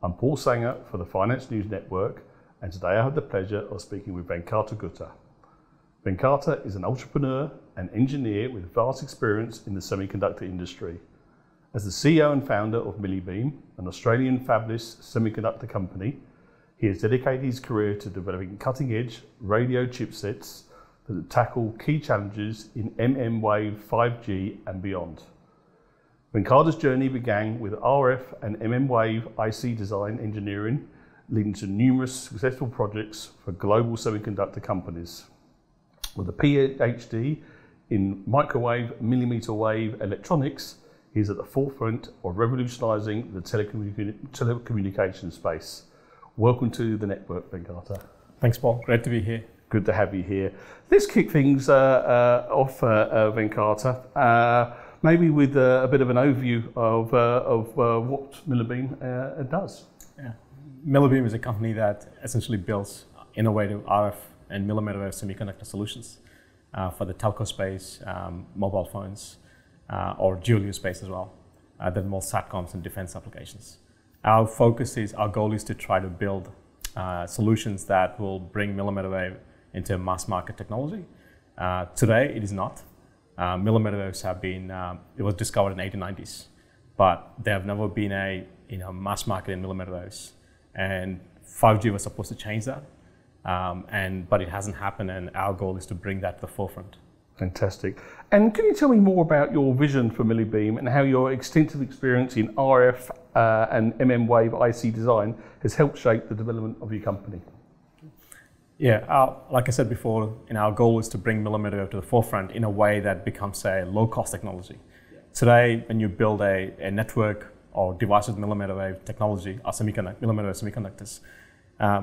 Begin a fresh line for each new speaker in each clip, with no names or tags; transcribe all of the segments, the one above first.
I'm Paul Sanger for the Finance News Network, and today I have the pleasure of speaking with Venkata Gutta. Venkata is an entrepreneur and engineer with vast experience in the semiconductor industry. As the CEO and founder of MILLIBEAM, an Australian fabless semiconductor company, he has dedicated his career to developing cutting-edge radio chipsets that tackle key challenges in millimetre-wave 5G and beyond. Venkata's journey began with RF and millimetre-wave IC design engineering, leading to numerous successful projects for global semiconductor companies. With a PhD in microwave millimetre-wave electronics, he is at the forefront of revolutionising the telecommunications space. Welcome to the network, Venkata.
Thanks, Paul. Great to be here.
Good to have you here. Let's kick things off, Venkata. Maybe with a bit of an overview of what MILLIBEAM does.
Yeah. MILLIBEAM is a company that essentially builds innovative RF and millimetre-wave semiconductor solutions for the telco space, mobile phones, or dual use space as well, then more SATCOMs and defense applications. Our goal is to try to build solutions that will bring millimetre-wave into mass market technology. Today, it is not. Millimetre waves have been, it was discovered in the 1890s, but there have never been a mass market in millimetre waves. And 5G was supposed to change that, but it hasn't happened, and our goal is to bring that to the forefront.
Fantastic. And can you tell me more about your vision for MILLIBEAM and how your extensive experience in RF and millimetre-wave IC design has helped shape the development of your company?
Yeah, like I said before, our goal is to bring millimetre wave to the forefront in a way that becomes a low-cost technology. Yeah. Today, when you build a network or device with millimetre wave technology or millimetre wave semiconductors,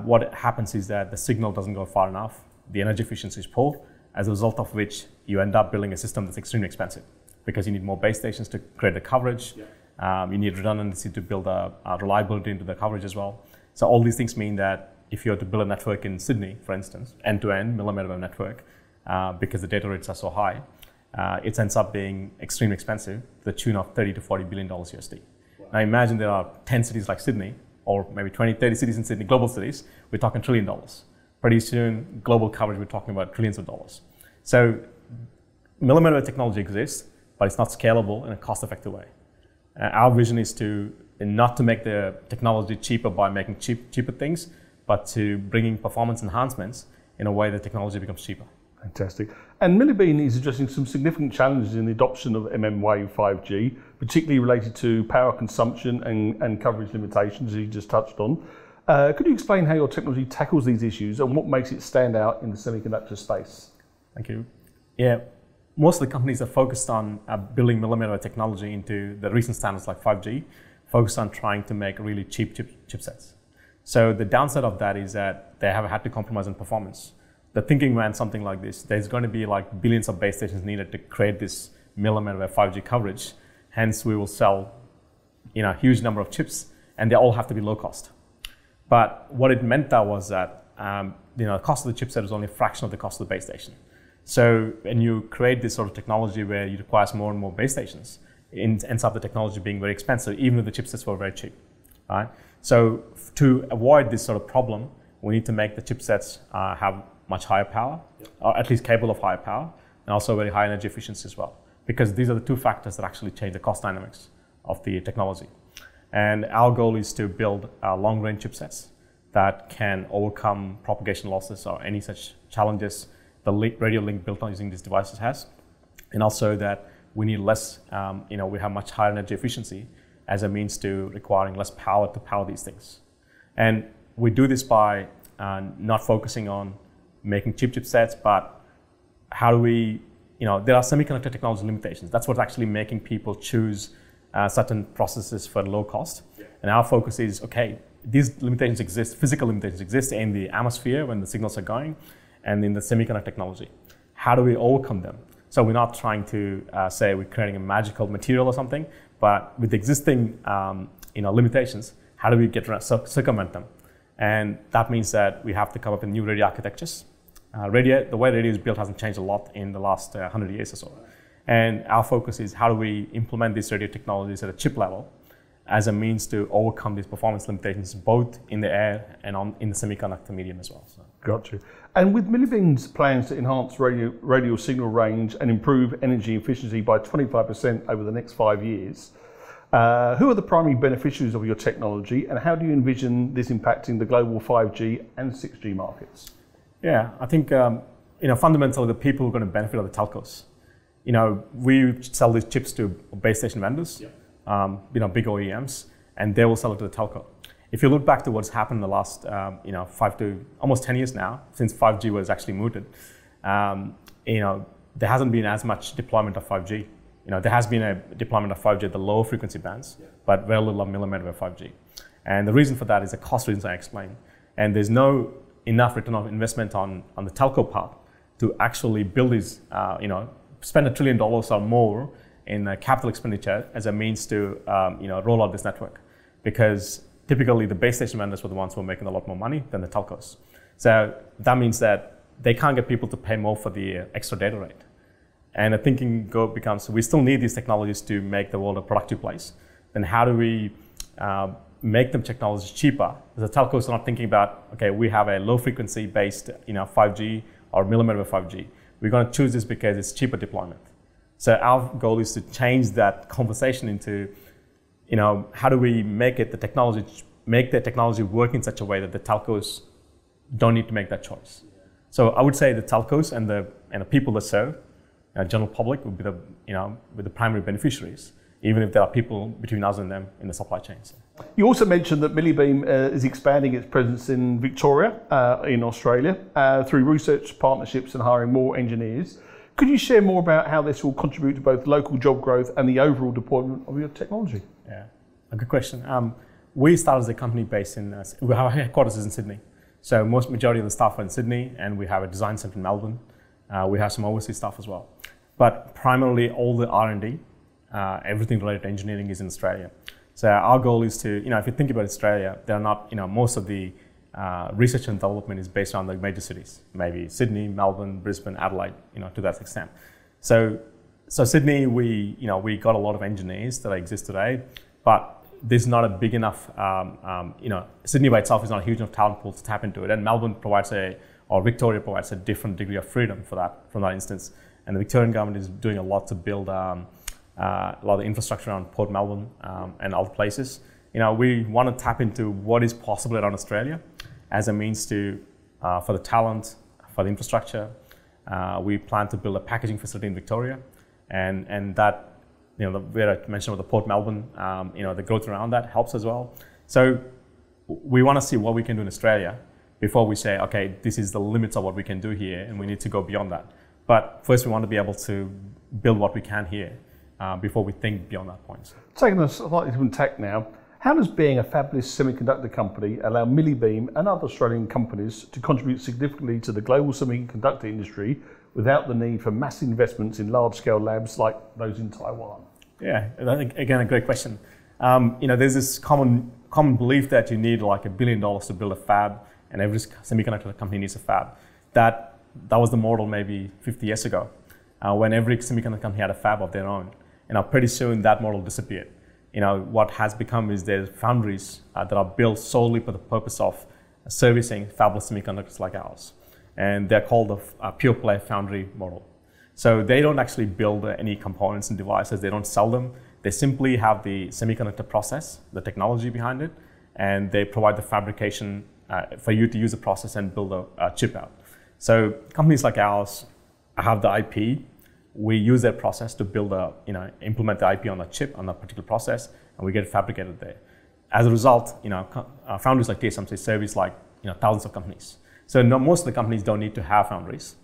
what happens is that the signal doesn't go far enough, the energy efficiency is poor, as a result of which you end up building a system that's extremely expensive because you need more base stations to create the coverage, you need redundancy to build a reliability into the coverage as well. So all these things mean that if you were to build a network in Sydney, for instance, end-to-end millimetre wave network, because the data rates are so high, it ends up being extremely expensive, to the tune of $30 to $40 billion USD. Wow. Now imagine there are 10 cities like Sydney, or maybe 20, 30 cities in Sydney, global cities, we're talking $1 trillion. Pretty soon, global coverage, we're talking about trillions of dollars. So millimetre wave technology exists, but it's not scalable in a cost-effective way. Our vision is not to make the technology cheaper by making cheaper things, but to bringing performance enhancements in a way that technology becomes cheaper.
Fantastic. And MILLIBEAM is addressing some significant challenges in the adoption of millimetre-wave 5G, particularly related to power consumption and coverage limitations, as you just touched on. Could you explain how your technology tackles these issues and what makes it stand out in the semiconductor space?
Thank you. Yeah, most of the companies are focused on building millimetre-wave technology into the recent standards like 5G, focused on trying to make really cheap chipsets. So the downside of that is that they have had to compromise on performance. The thinking went something like this: there's going to be like billions of base stations needed to create this millimetre-wave 5G coverage. Hence, we will sell a huge number of chips, and they all have to be low cost. But what it meant was that the cost of the chipset is only a fraction of the cost of the base station. So when you create this sort of technology where it requires more and more base stations, it ends up the technology being very expensive, even if the chipsets were very cheap. Right? So to avoid this sort of problem, we need to make the chipsets have much higher power, or at least capable of higher power, and also very high energy efficiency as well, because these are the two factors that actually change the cost dynamics of the technology. And our goal is to build long-range chipsets that can overcome propagation losses or any such challenges the radio link built on using these devices has, and also that we need less, we have much higher energy efficiency as a means to requiring less power to power these things. And we do this by not focusing on making cheap chipsets, but how do we, there are semiconductor technology limitations. That's what's actually making people choose certain processes for low cost. Yeah. And our focus is, okay, these limitations exist, physical limitations exist in the atmosphere when the signals are going, and in the semiconductor technology. How do we overcome them? So we're not trying to say we're creating a magical material or something, but with existing limitations, how do we circumvent them? And that means that we have to come up with new radio architectures. The way radio is built hasn't changed a lot in the last 100 years or so. And our focus is how do we implement these radio technologies at a chip level as a means to overcome these performance limitations, both in the air and in the semiconductor medium as well. So.
Got you. And with Millibeam's plans to enhance radio signal range and improve energy efficiency by 25% over the next 5 years, who are the primary beneficiaries of your technology, and how do you envision this impacting the global 5G and 6G markets?
Yeah, I think fundamentally the people who are going to benefit are the telcos. We sell these chips to base station vendors, big OEMs, and they will sell it to the telco. If you look back to what's happened in the last 5 to almost 10 years now, since 5G was actually mooted, there hasn't been as much deployment of 5G. There has been a deployment of 5G at the lower frequency bands, but very little of millimetre-wave 5G. And the reason for that is the cost reasons I explained. And there's no enough return on investment on the telco part to actually build these, spend $1 trillion or more in capital expenditure as a means to roll out this network, because typically the base station vendors were the ones who are making a lot more money than the telcos. So that means that they can't get people to pay more for the extra data rate. And the thinking becomes, we still need these technologies to make the world a productive place. Then how do we make them technologies cheaper? The telcos are not thinking about, okay, we have a low frequency based 5G or millimetre-wave 5G. We're going to choose this because it's cheaper deployment. So our goal is to change that conversation into, how do we make the technology work in such a way that the telcos don't need to make that choice. So I would say the telcos and the people that serve general public would be the primary beneficiaries, even if there are people between us and them in the supply chains.
You also mentioned that Millibeam is expanding its presence in Victoria, in Australia, through research partnerships and hiring more engineers. Could you share more about how this will contribute to both local job growth and the overall deployment of your technology?
Yeah, a good question. We started as a company based in, our headquarters is in Sydney. So majority of the staff are in Sydney, and we have a design center in Melbourne. We have some overseas staff as well. But primarily all the R&D, everything related to engineering is in Australia. So our goal is to, if you think about Australia, they're not, most of the research and development is based on the major cities, maybe Sydney, Melbourne, Brisbane, Adelaide, to that extent. So Sydney, we got a lot of engineers that exist today, but there's not a big enough, Sydney by itself is not a huge enough talent pool to tap into it. And Melbourne provides or Victoria provides a different degree of freedom from that instance. And the Victorian government is doing a lot to build a lot of infrastructure around Port Melbourne and other places. We want to tap into what is possible around Australia as a means to, for the talent, for the infrastructure. We plan to build a packaging facility in Victoria, and that, where I mentioned about the Port Melbourne, the growth around that helps as well. So we want to see what we can do in Australia before we say, okay, this is the limits of what we can do here, and we need to go beyond that. But first, we want to be able to build what we can here before we think beyond that point.
Taking a slightly different tack now, how does being a fabulous semiconductor company allow Millibeam and other Australian companies to contribute significantly to the global semiconductor industry without the need for massive investments in large-scale labs like those in Taiwan?
Yeah, I think, again, a great question. There's this common belief that you need like $1 billion to build a fab, and every semiconductor company needs a fab. That was the model maybe 50 years ago, when every semiconductor company had a fab of their own. Pretty soon that model disappeared. What has become is there's foundries that are built solely for the purpose of servicing fabless semiconductors like ours. And they're called a pure play foundry model. So they don't actually build any components and devices, they don't sell them. They simply have the semiconductor process, the technology behind it, and they provide the fabrication for you to use the process and build a chip out. So companies like ours have the IP. We use that process to build implement the IP on a chip on a particular process, and we get it fabricated there. As a result, foundries like TSMC service like thousands of companies. So most of the companies don't need to have foundries.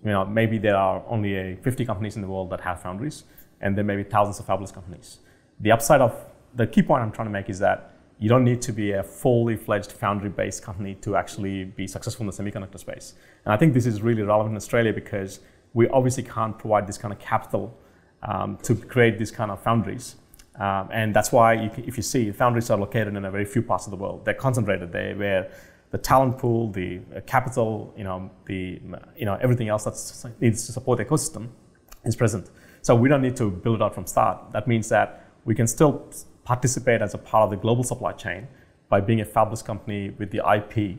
Maybe there are only 50 companies in the world that have foundries, and there may be thousands of fabless companies. The key point I'm trying to make is that you don't need to be a fully fledged foundry-based company to actually be successful in the semiconductor space. And I think this is really relevant in Australia because we obviously can't provide this kind of capital to create these kind of foundries. And that's why if you see, foundries are located in a very few parts of the world. They're concentrated there where the talent pool, the capital, everything else that needs to support the ecosystem is present. So we don't need to build it out from start. That means that we can still participate as a part of the global supply chain by being a fabless company with the IP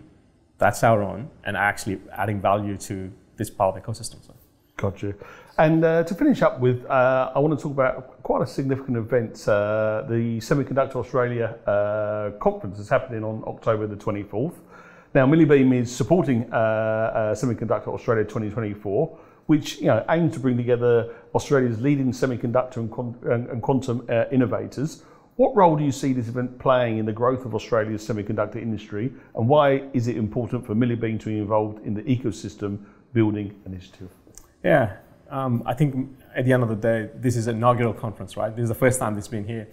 that's our own and actually adding value to this part of the ecosystem. So.
Got you. And to finish up with, I want to talk about quite a significant event. The Semiconductor Australia conference is happening on October the 24th. Now, MILLIBEAM is supporting Semiconductor Australia 2024, which aims to bring together Australia's leading semiconductor and quantum innovators. What role do you see this event playing in the growth of Australia's semiconductor industry, and why is it important for MILLIBEAM to be involved in the ecosystem building initiative?
Yeah, I think at the end of the day, this is an inaugural conference, right? This is the first time it's been here.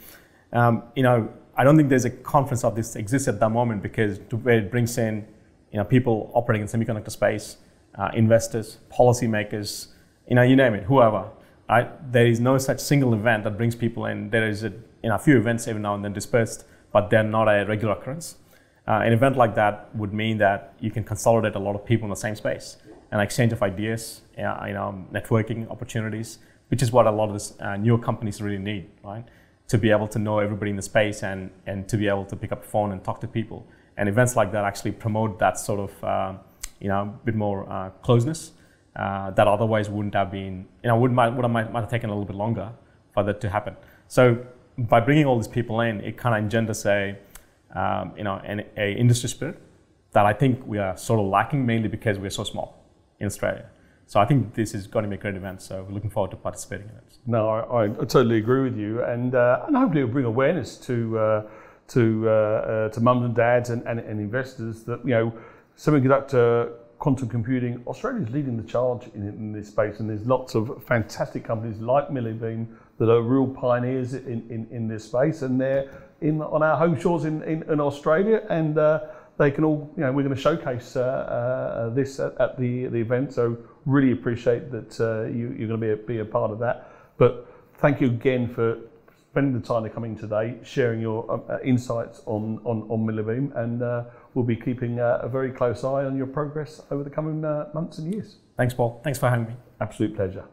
I don't think there's a conference of this exists at the moment because where it brings in people operating in semiconductor space, investors, policymakers, you name it, whoever. Right? There is no such single event that brings people in. There is a few events every now and then dispersed, but they're not a regular occurrence. An event like that would mean that you can consolidate a lot of people in the same space, an exchange of ideas, networking opportunities, which is what a lot of these newer companies really need, right? To be able to know everybody in the space and to be able to pick up the phone and talk to people. And events like that actually promote that sort of, bit more closeness that otherwise wouldn't have been, might have taken a little bit longer for that to happen. So by bringing all these people in, it kind of engenders an industry spirit that I think we are sort of lacking, mainly because we're so small in Australia. So I think this is going to be a great event. So we're looking forward to participating in it.
No, I totally agree with you, and hopefully it'll bring awareness to mums and dads and investors that semiconductor quantum computing, Australia's leading the charge in this space, and there's lots of fantastic companies like MILLIBEAM that are real pioneers in this space, and they're on our home shores in Australia, and they can all, we're going to showcase this at the event. So really appreciate that you're going to be a part of that. But thank you again for spending the time to come in today, sharing your insights on MILLIBEAM, and we'll be keeping a very close eye on your progress over the coming months and years.
Thanks, Paul. Thanks for having me.
Absolute pleasure.